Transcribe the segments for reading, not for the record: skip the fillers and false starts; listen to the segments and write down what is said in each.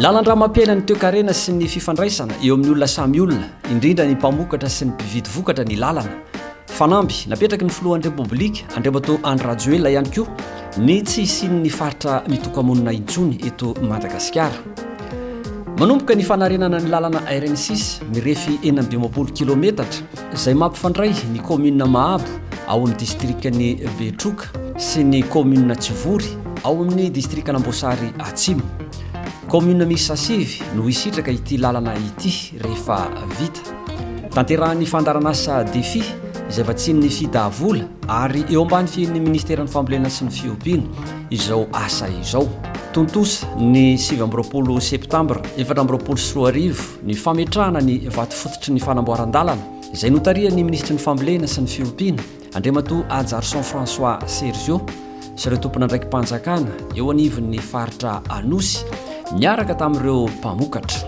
lalandra mampiaina ny toekarena sy ny fifandraisana eo amin'ny olona samy olona, indrindra ny mpamokatra sy ny mpividy vokatra ny lalana. Fanamby napetraky ny filohan'ny repoblika Andriamatoa Andry Rajoelina ihany koa ny tsy hisian'ny faritra mitoka-monina intsony eto Madagasikara. Manomboka ny fanarenana ny lalana RN6 mirefy 12 kilometatra izay mampifandray ny commune Mahabo ao amin'ny distrikany Betroka sy ny commune Tsivory ao amin'ny distrikana Amboasary Atsimo. Commune misy Sasivy no hisitraka ity lalana ity rehefa vita. Tanterahan'ny fandaran'asa défi izay vatsian'ny fidavola ary eo ambany fian'ny ministeran'ny fambolena sy ny fiompiana izao asa izao. Tontosa ny 7 septambra 2024 ny fametrahana ny vato fototry ny fanamboaran-dalana izay notarian'ny ministry ny fambolena sy ny fiompiana Andriamatoa Ajarson François Sergio sy ireo tompona ndraiky mpanjakana eo anivon'ny faritra Anosy miaraka tamin'ireo mpamokatra.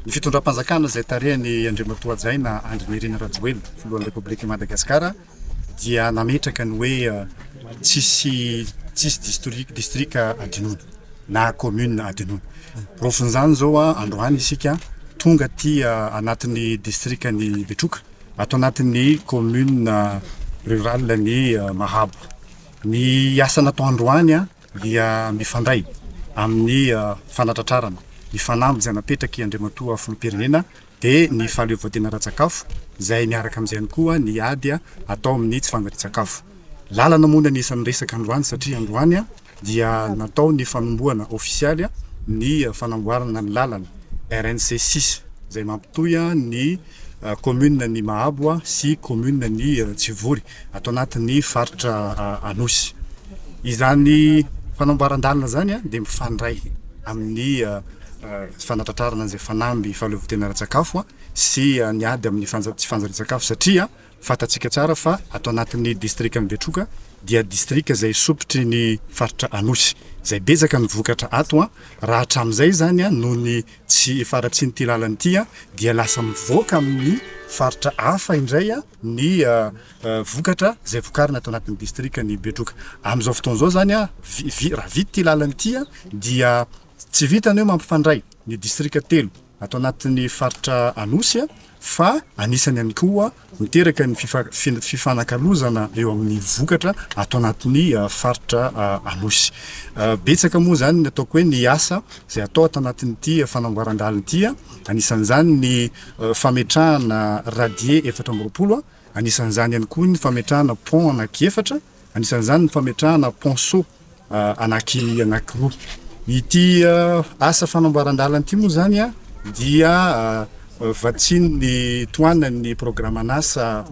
Ny fitondram-panjakana izay tarehany Andriamatoa Jaina Andry Nirina Rajoelina filohan'ny Repoblika Madagasikara dia nametraka ny hoe tsisy distrika Adinono na commune Adinono. Rofin'izany zao androany isika tonga ty anatin'ny distrikany Betroka ato anatin'ny commune rural ny Mahabo. Ny asa natao androany dia mifandray amin'ny fanatratrarana ny fanamby izay napetraky Andriamatoa filoham-pirenena dia ny fahaleovateana ara-tsakafo izay miaraka amin'izay koa ny ady atao amin'ny tsy fanjary-tsakafo. Lalana moa ny isan'ny resaka androany satria androany dia natao ny fanombohana ofisialy ny fanamboarana ny lalana RNC 6 izay mampitohy ny commune ny Mahabo sy commune ny Tsivory ato anatin'ny faritra Anosy. Izany fanamboaran-dalana zany dia mifandray amin'ny fanatratrarana izay fanamby fahaleovateana ara-tsakafo sy ny ady amin'ny tsy fanjary-tsakafo satria fatatsika tsara fa ato anatin'ny distrika Betroka dia distrika izay sopitry ny faritra Anosy izay betsaka ny vokatra ato raha hatramin'izay zany noho ny tsy faratsy ny lalana ity dia lasa mivoaka amin'ny faritra hafa indray ny vokatra izay vokarina ato anatin'ny distrika ny Betroka. Amin'izao fotoan'izao zany raha vita ty lalana ity dia tsy vitany hoe mampifandray ny distrika telo ato anatin'ny faritra Anosy fa anisany ihany koa miteraka ny fifanakalozana eo amin'ny vokatra ato anatin'ny faritra Anosy. Betsaka moa zany ny ataoko hoe ny asa izay atao ato anatin'ity fanamboaran-dalana ity anisan'izany ny fametrahana radier 420, anisan'izany ihany koa ny fametrahana pont anaky-efatra, anisan'izany ny fametrahana ponceau anaky-roa. Ity asa fanamboaran-dalana ity moa zany dia vatsian'ny toanan'ny programan'asa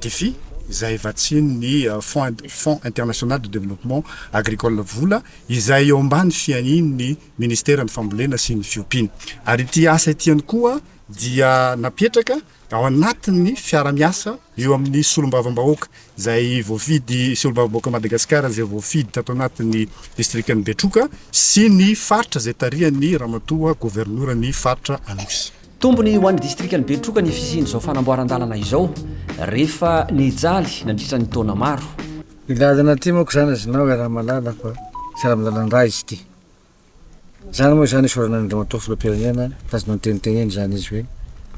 défi izay vatsian'ny Fonds international de développement agricole vola izay eo ambany fianin'ny ministeran'ny fambolena sy ny fiompiana. Ary ity asa ity ihany koa dia napetraka ao anatin'ny fiara-miasa eo amin'ny solombavam-bahoaka izay voafidy solombavam-bahoaka Madagasikara izay voafidy tato anatin'ny distrikany Betroka sy ny faritra izay tarihan'ny ramatoa governoran'ny faritra Anosy. Tombony ho an'ny distrikany Betroka ny fisian'izao fanamboaran-dalana izao rehefa nijaly nandritra ny taona maro. Ny lalana ty moako zany azinao raha malala fa tsy raha milalan-dra izy ty. Zany moa zany isorana Andriamatoa filoham-pirenena tazona nyteniteneny zany izy hoe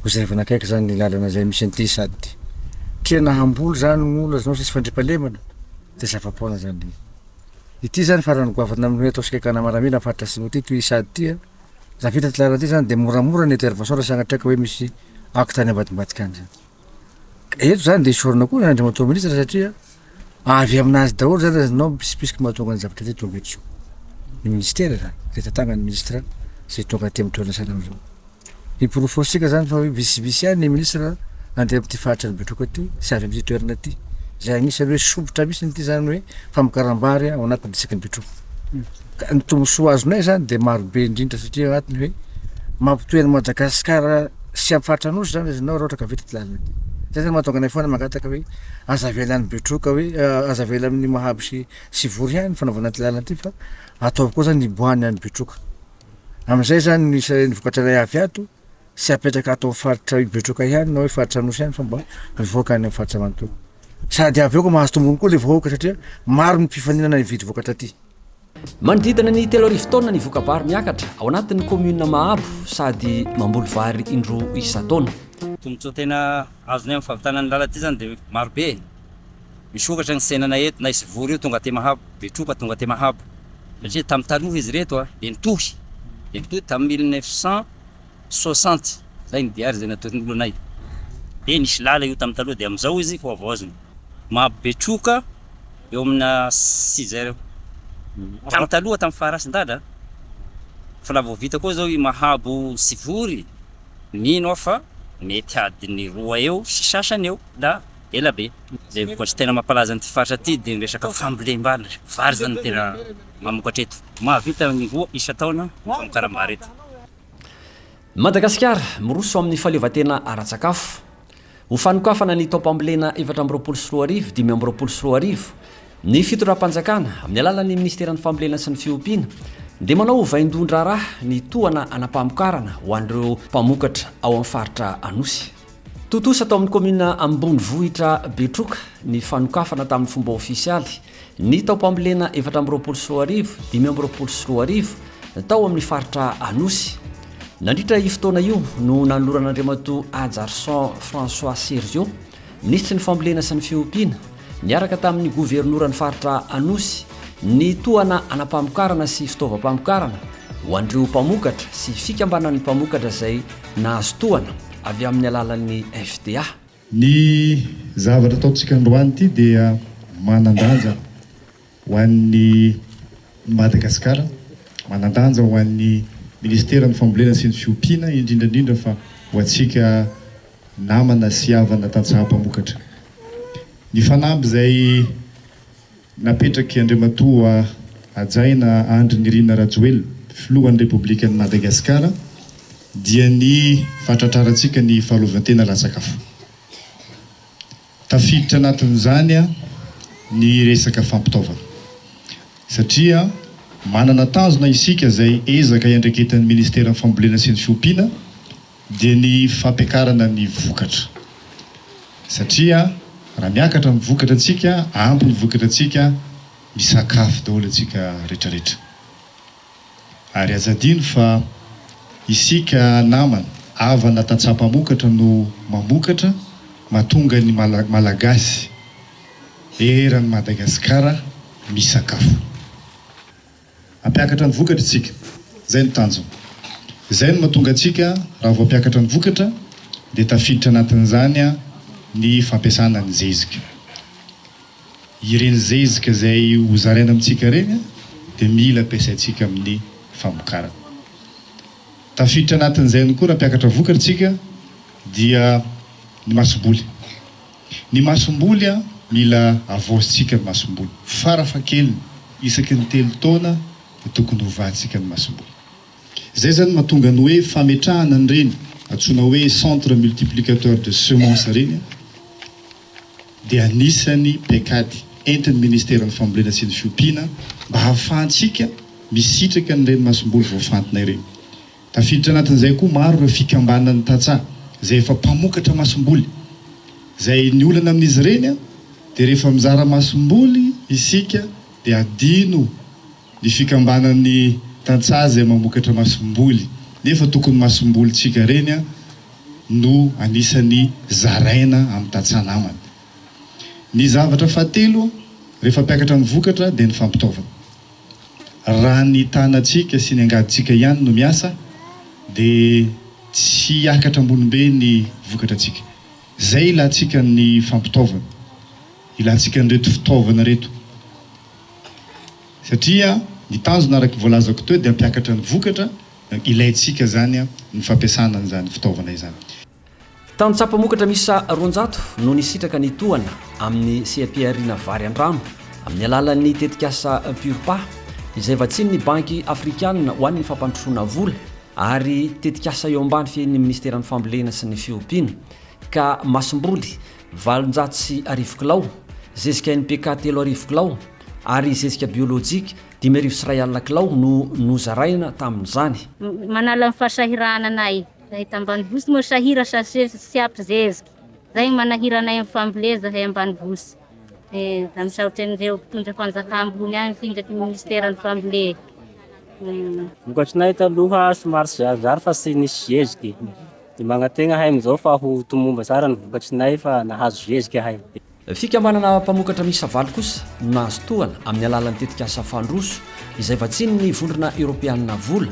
hozarevana akaiky zany ny lalana izay misy an'ity sady tia nahambolo zany gn'olo azinao sisy fandripalemana dia zava-poana zany. Ity zany farany goavana amin'ny hoe atao sikakana maramila faritra Simo ty toy sady ty raha vita ty lalana ty zany dia moramora ny intervention raha sagnatraka hoe misy acte any ambadimbadika any zany. Eto zany dia isorana koa ny Andriamatoa ministra satria avy aminazy daholo zany azinao mpisipisiky mahatonga ny zavatra ty tonga eto. Ny ministera zany retatagna ny ministra zay tonga aty amin'ny toerana sahala am'izao. Iporofosika zany fa hoe visivisy ihany ny ministra andeha amin'ity faritra ny Betroka ty sy avy amin'ity toerana ty. Izay anisany hoe sobotra misy nyity zany hoe famokaram-bary ao anatin'ny distrikany Betroka. Ny tombosoa azonay zany dia marobe indrindra satria agnatiny hoe mampitohy ny Madagasikara sy amin'ny faritra Anosy zany azinao raha ohatra ka vita ty lalana ty. Zay zany mahatonga anay foana mangataka hoe aza avela ny Betroka hoe aza avela amin'ny Mahabo sy Tsivory ihany fanaovana ty lalana ty fa ataovy koa zany iboahany any Betroka. Amin'izay zany ny vokatra ilay avy ato sy apetraka atao faritra Betroka ihany na hoe faritra Anosy ihany fa mba mivoaka any amin'ny faritra manontolo. sady avy eo ko mahazo tombony koa le vahoaka satria maro ny mpifaninana ividy vokatra aty. Manodidina ny 3 taona ny vokabary miakatra ao anatin'ny commune Mahabo sady mamboly vary indroa isa-taona. Tombotsoa tena azony amin'ny fahavitana ny lala ty zany dia maro be. Misy okatra ny senana eto na isy vory io tonga te Mahabo, Betroka tonga te Mahabo. Satria tamin'ny taloha izy reto nitohy tamin'ny 1960 zay ny diary zay nataon'ny olonay. Dia nisy lala io tamin'ny taloha dia amin'izao izy ho avaozony. Mahabo Betroka eo amina 6 heures. Tamin'ny taloha tamin'ny farasin-dala fa la vao vita koa zao i Mahabo Sivory mino fa mety adiny 2 eo sy sasany eo da ela be. Zay vokatsy tena mampalaza ny faritra aty dia ny resaka fambolem-bary. Vary zany tena mamokatra eto. Mahavita ny 2 isa-taona famokaram-bary eto. Madagasikara miroso amin'ny fahaleovantena ara-tsakafo. Ho fanokafana ny taopambolena 424 524 ny fitondram-panjakana amin'ny alalan'ny ministeran'ny fambolena sy ny fiompiana dia manao vaindondra raha ny tohana anampamokarana ho an'ireo mpamokatra ao amin'ny faritra Anosy. Totosa tao amin'ny commune Ambonivohitra Betroka ny fanokafana tamin'ny fomba ofisialy ny taopambolena 424 524 tao amin'ny faritra Anosy. Nandritra io fotoana io no nanoloran'Andriamatoa Ajarson François Sergio, ministry ny fambolena sy ny fiompiana, niaraka tamin'ny governoran'ny faritra Anosy ny tohana anampamokarana sy fitaovam-pamokarana ho an'ireo mpamokatra sy fikambanan'ny mpamokatra izay nahazo tohana avy amin'ny alalan'ny FDA. Ny zavatra ataontsika androany ity dia manan-danja ho an'ny Madagasikara, manan-danja ho an'ny ministeran'ny fambolena sy ny fiompiana, indrindrandrindra fa ho antsika namana sy havana tantsaha-mpamokatra. Ny fanamby izay napetraky Andriamatoa Ajaina Andry Nirina Rajoelina, filohan'ny Repoblikan'i Madagasikara, dia ny fahatratrarantsika ny fahaleovantena ara-tsakafo. Tafiditra anatin'izany ny resaka fampitaovana. Satria manana tanjona isika izay ezaka iandreketan'ny ministeran'ny fambolena sy ny fiompiana dia ny fampiakarana ny vokatra. Satria raha miakatra ny vokatra antsika, ampy ny vokatra antsika, misakafo daholo antsika rehetrarehetra. Ary azadino fa isika namana havana tantsaha-mpamokatra no mamokatra mahatonga ny malagasy eran'ny Madagasikara misakafo. Ampiakatra ny vokatra isika, zay ny tanjona. Zay no mahatonga antsika raha vao ampiakatra ny vokatra dia tafiditra anatin'izany ny fampiasana ny zezika. Ireny zezika izay hozaraina amintsika reny dia mila ampiasaintsika amin'ny famokarana. Tafiditra anatin'izay ihany koa raha ampiakatra vokatra isika dia ny masom-boly. Ny masom-boly mila avaozitsika ny masom-boly. Farafahakeliny isaky ny 3 taona dia tokony hovahintsika ny masom-boly. Zay zany mahatonga ny hoe fametrahana an'ireny antsoina hoe centre multiplicateur de semence reny dia anisany paikady entin'ny ministeran'ny fambolena sy ny fiompiana mba hahafahantsika misitraka n'ireny masom-boly voafantina ireny. Tafiditra anatin'izay koa maro ireo fikambanan'ny tantsaha izay efa mpamokatra masom-boly. Izay ny olana amin'izy ireny dia rehefa mizara masom-boly isika dia adino ny fikambanan'ny tantsaha izay mamokatra masom-boly. Nefa tokony masom-bolytsika reny no anisany zaraina amin'ny tantsaha namana. Ny zavatra fahatelo rehefa ampiakatra ny vokatra dia ny fampitaovana. Raha ny tanantsika sy ny angadintsika ihany no miasa dia tsy hiakatra ambony be ny vokatra antsika. Zay ilantsika ny fampitaovana, ilantsika nyreto fitaovana reto. Satria ny tanjona araka voalazako teo dia ampiakatra ny vokatra, ilaintsika zany ny fampiasana an'izany fitaovana izany. Tantsaha-mpamokatra misa 200 no nisitraka ny tohana amin'ny CPR-na vary andramo amin'ny alalan'ny tetikasa Purpa izay vatsiny ny banky afrikana ho an'ny fampandrosoana vola ary tetikasa eo ambany fiain'ny ministeran'ny fambolena sy ny fiompiana ka masom-boly 810 kilao, zezika NPK 300 kilao ary zezika biolojika 500 kilao no nozaraina tamin'izany. Manala ny fahasahirananay zay tambanivohitsy moa sahira sy ampy zezika. Zay manahira anay amin'ny famboleza hay ambanivohitsy. Da misaotra an'ireo mpitondra fanjakana ambony any findraky ministeran'ny fambolena. Vokatrinahy taloha somary zarizary fa tsy nisy zeziky. Dia magnategna hay amin'izao fa ho tomomba tsara ny vokatrinay fa nahazo zeziky ahay. Fikambanana mpamokatra misa valy kosa no nahazo tohana amin'ny alalan'ny tetikasa fandroso izay vatsiny ny vondrona eoropeanina vola.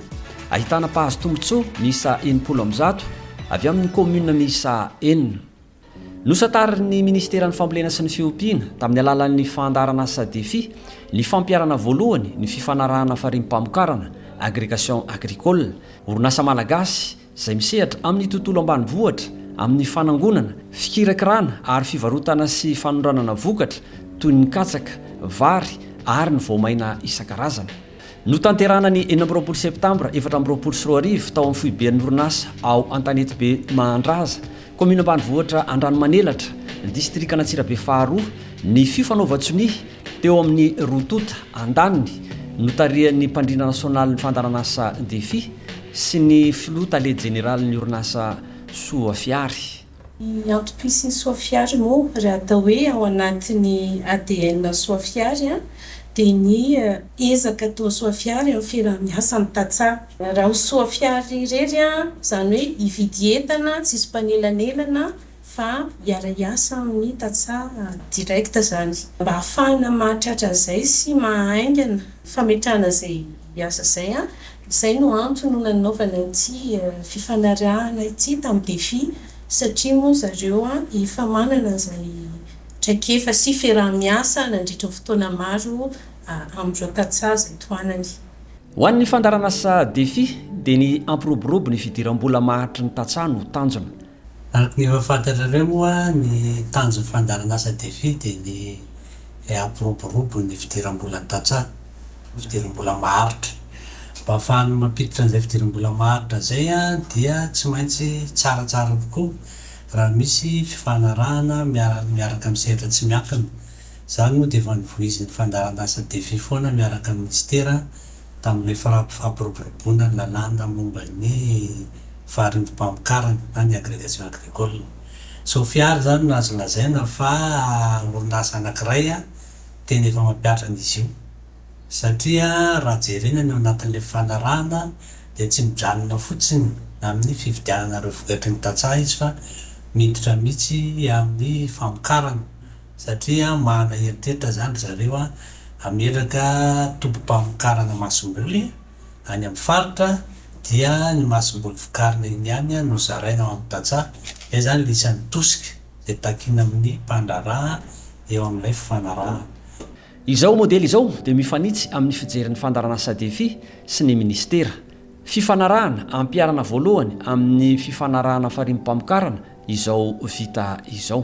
Ahitana mpahazo tombotsoa miisa 60 avy amin'ny commune miisa 4. Nosatary ny ministeran'ny fambolena sy ny fiompiana tamin'ny alalan'ny fandarana asa defi ny fampiarana voalohany ny fifanarahana farinim-pamokarana agrégation agricole, orinasa malagasy izay misehatra amin'ny tontolo ambanivohitra amin'ny fanangonana, fikirakirana ary fivarotana sy fanondranana vokatra toy ny katsaka, vary ary ny voamaina isan-karazany. Notanterana ny 14 septambra 2024 tao amin'ny foiben'ny orinasa ao Antanety be Mahandraza, commune ambanivohitra Andranomanelatra, district Antsirabe faharoa, ny fifanaovan-tsony teo amin'ny Rotota Andaniny notarihan'ny mpandrina nasionaly ny fandaranasa defi sy ny filota le général ny orinasa Soafiary. Ny entreprise Soafiary moa raha atao hoe ao anatin'ny ADN Soafiary dia ny ezaka atao Soafiary amin'ny fiarah-miasa amin'ny tantsaha. Raha ho Soafiary irery izany hoe hividy entana tsisy mpanelanelana fa hiara-hiasa amin'ny tantsaha direkta zany. Mba hahafahana mahatratra izay sy mahaingana fametrahana izay asa izay izay no antony no nanaovana ity fifanarahana ity tamin'ny defi satria moa zareo efa manana izay traikefa sy fiarah-miasa nandritra fotoana maro amin'ireo tantsaha izay toanany. Ho an'ny fandaranasa defi dia ny ampiroborobo ny fidiram-bola mahatry ny tantsaha no tanjona. Araka ny efa fantatrareo moa ny tanjon'ny fandaranasa defi dia ny ampiroborobo ny fidiram-bola ny tantsaha, fidiram-bola maharitra. Mba ahafahany mampiditra an'izay fidiram-bola maharitra izay dia tsy maintsy tsaratsara tokoa raha misy fifanarahana miaraka misehatra tsy miankina. Izany moa dia efa nivoizin'ny fandaranasa defi foana miaraka amin'ny ministera tamin'ilay fampiroboroboana ny lalàna momba ny farinim-pamokarana na ny agrégation agricole. Soafiary zany no azo lazaina fa orinasa anankiray tena efa mampiatra an'izy io. Satria raha jerena ny ao anatin'ilay fifanarahana dia tsy mijanona fotsiny amin'ny fividianana ireo vokatry ny tantsaha izy fa miditra mihitsy amin'ny famokarana. Satria mahana heritreritra zany zareo hameraka tombom-pamokarana masomboly any amin'ny faritra dia ny masomboly vokarina iny ihany no zaraina ao amin'ny tantsaha. Izay zany ilay isan'ny tosika izay takiana amin'ny mpandraraha eo amin'ilay fifanarahana. Izao modely izao dia mifanitsy amin'ny fijeren'ny fandaranasa defi sy ny ministera. Fifanarahana ampiarana voalohany amin'ny fifanarahana farinim-pamokarana izao vita izao.